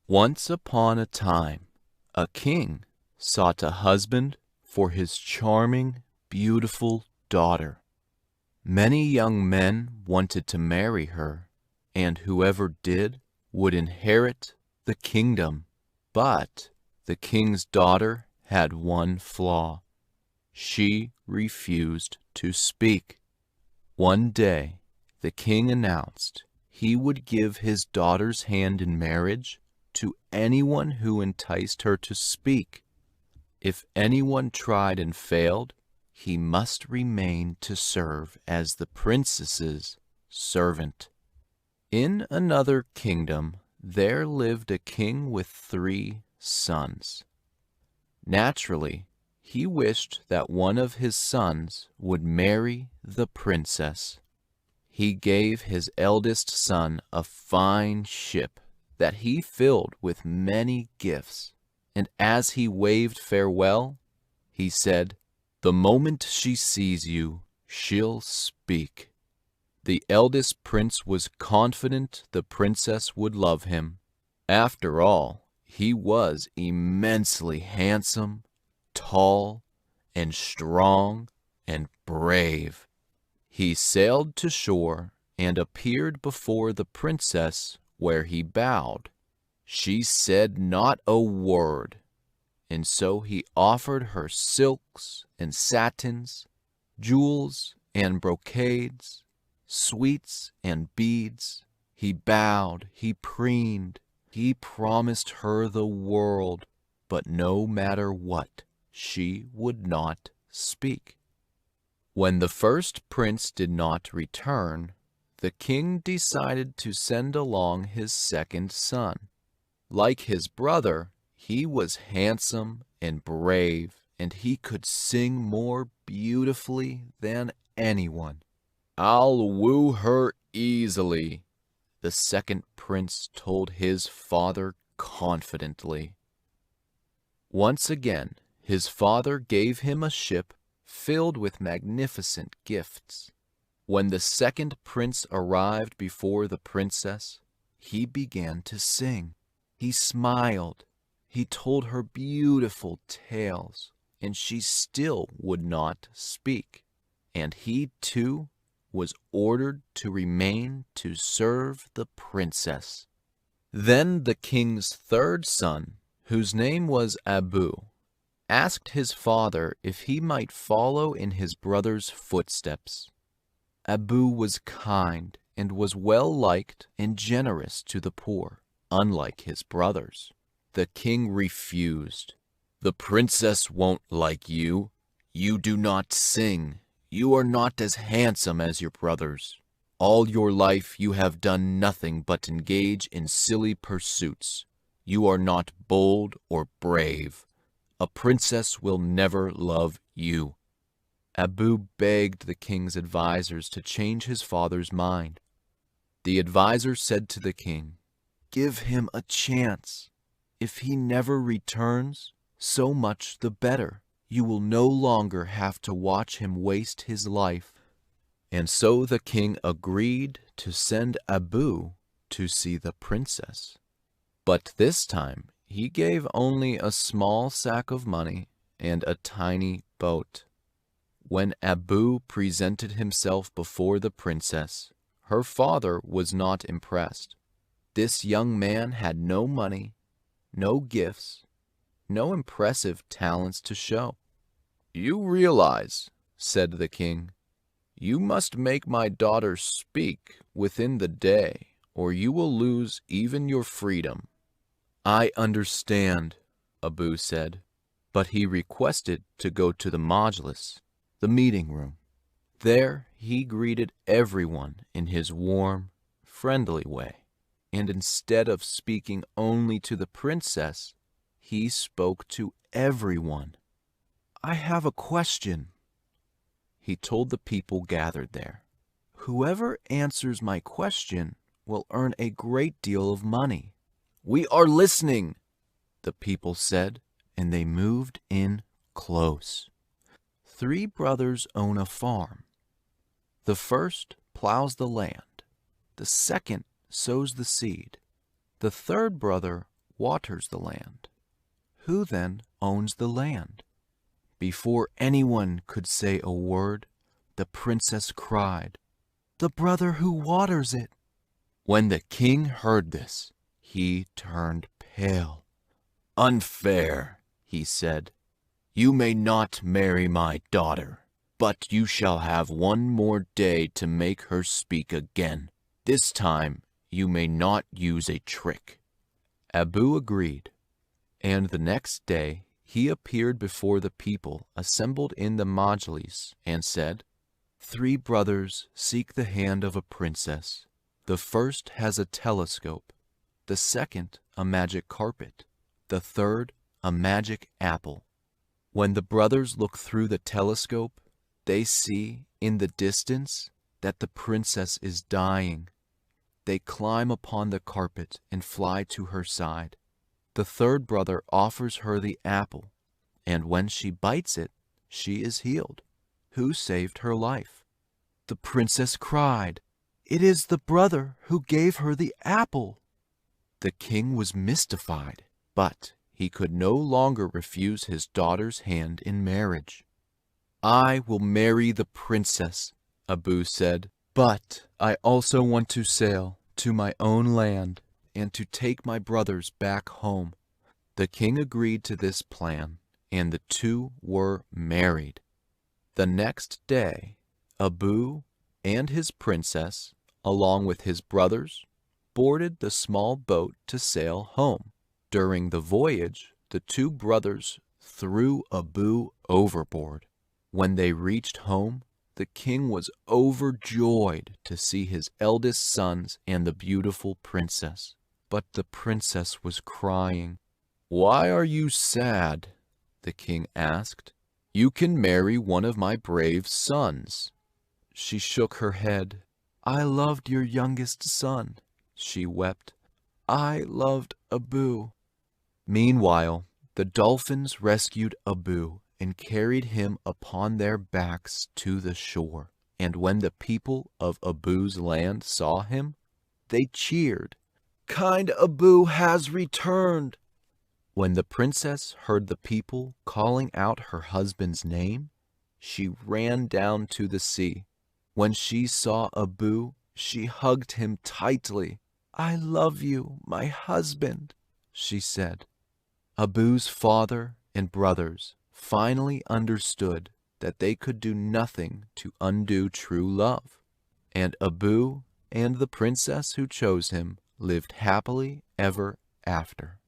Once upon a time, a king sought a husband for his charming, beautiful daughter. Many young men wanted to marry her, and whoever did would inherit the kingdom. But the king's daughter had one flaw. She refused to speak. One day, the king announced he would give his daughter's hand in marriage to anyone who enticed her to speak. If anyone tried and failed, he must remain to serve as the princess's servant. In another kingdom, there lived a king with 3 sons. Naturally, he wished that one of his sons would marry the princess. He gave his eldest son a fine ship that he filled with many gifts, and as he waved farewell, he said, "The moment she sees you, she'll speak." The eldest prince was confident the princess would love him. After all, he was immensely handsome, tall, and strong, and brave. He sailed to shore and appeared before the princess, where he bowed. She said not a word, and so he offered her silks and satins, jewels and brocades, sweets and beads. He bowed, he preened, he promised her the world, but no matter what, she would not speak. When the first prince did not return, the king decided to send along his second son. Like his brother, he was handsome and brave, and he could sing more beautifully than anyone. "I'll woo her easily," the second prince told his father confidently. Once again, his father gave him a ship filled with magnificent gifts. When the second prince arrived before the princess, he began to sing. He smiled. He told her beautiful tales, and she still would not speak. And he, too, was ordered to remain to serve the princess. Then the king's third son, whose name was Abu, asked his father if he might follow in his brother's footsteps. Abu was kind and was well-liked and generous to the poor, unlike his brothers. The king refused. "The princess won't like you. You do not sing. You are not as handsome as your brothers. All your life you have done nothing but engage in silly pursuits. You are not bold or brave. A princess will never love you." Abu begged the king's advisors to change his father's mind. The advisors said to the king, "Give him a chance. If he never returns, so much the better. You will no longer have to watch him waste his life." And so the king agreed to send Abu to see the princess. But this time he gave only a small sack of money and a tiny boat. When Abu presented himself before the princess, her father was not impressed. This young man had no money, no gifts, no impressive talents to show. "You realize," said the king, "you must make my daughter speak within the day, or you will lose even your freedom." "I understand," Abu said, but he requested to go to the majlis, the meeting room. There he greeted everyone in his warm, friendly way, and instead of speaking only to the princess, he spoke to everyone. "I have a question," he told the people gathered there. "Whoever answers my question will earn a great deal of money." "We are listening," the people said, and they moved in close. 3 brothers own a farm. The first plows the land. The second sows the seed. The third brother waters the land? Who then owns the land? Before anyone could say a word, the princess cried, "The brother who waters it." When the king heard this, he turned pale. "Unfair," he said. "You may not marry my daughter, but you shall have one more day to make her speak again. This time you may not use a trick." Abu agreed, and the next day he appeared before the people assembled in the majlis and said, "3 brothers seek the hand of a princess. The first has a telescope, the second a magic carpet, the third a magic apple. When the brothers look through the telescope, they see in the distance that the princess is dying. They climb upon the carpet and fly to her side. The third brother offers her the apple, and when she bites it, she is healed. Who saved her life?" The princess cried, "It is the brother who gave her the apple." The king was mystified, but he could no longer refuse his daughter's hand in marriage. "I will marry the princess," Abu said, "but I also want to sail to my own land and to take my brothers back home." The king agreed to this plan, and the two were married. The next day, Abu and his princess, along with his brothers, boarded the small boat to sail home. During the voyage, the 2 brothers threw Abu overboard. When they reached home, the king was overjoyed to see his eldest sons and the beautiful princess. But the princess was crying. "Why are you sad?" the king asked. "You can marry one of my brave sons." She shook her head. "I loved your youngest son," she wept. "I loved Abu." Meanwhile, the dolphins rescued Abu and carried him upon their backs to the shore. And when the people of Abu's land saw him, they cheered, "Kind Abu has returned." When the princess heard the people calling out her husband's name, she ran down to the sea. When she saw Abu, she hugged him tightly. "I love you, my husband," she said. Abu's father and brothers finally understood that they could do nothing to undo true love, and Abu and the princess who chose him lived happily ever after.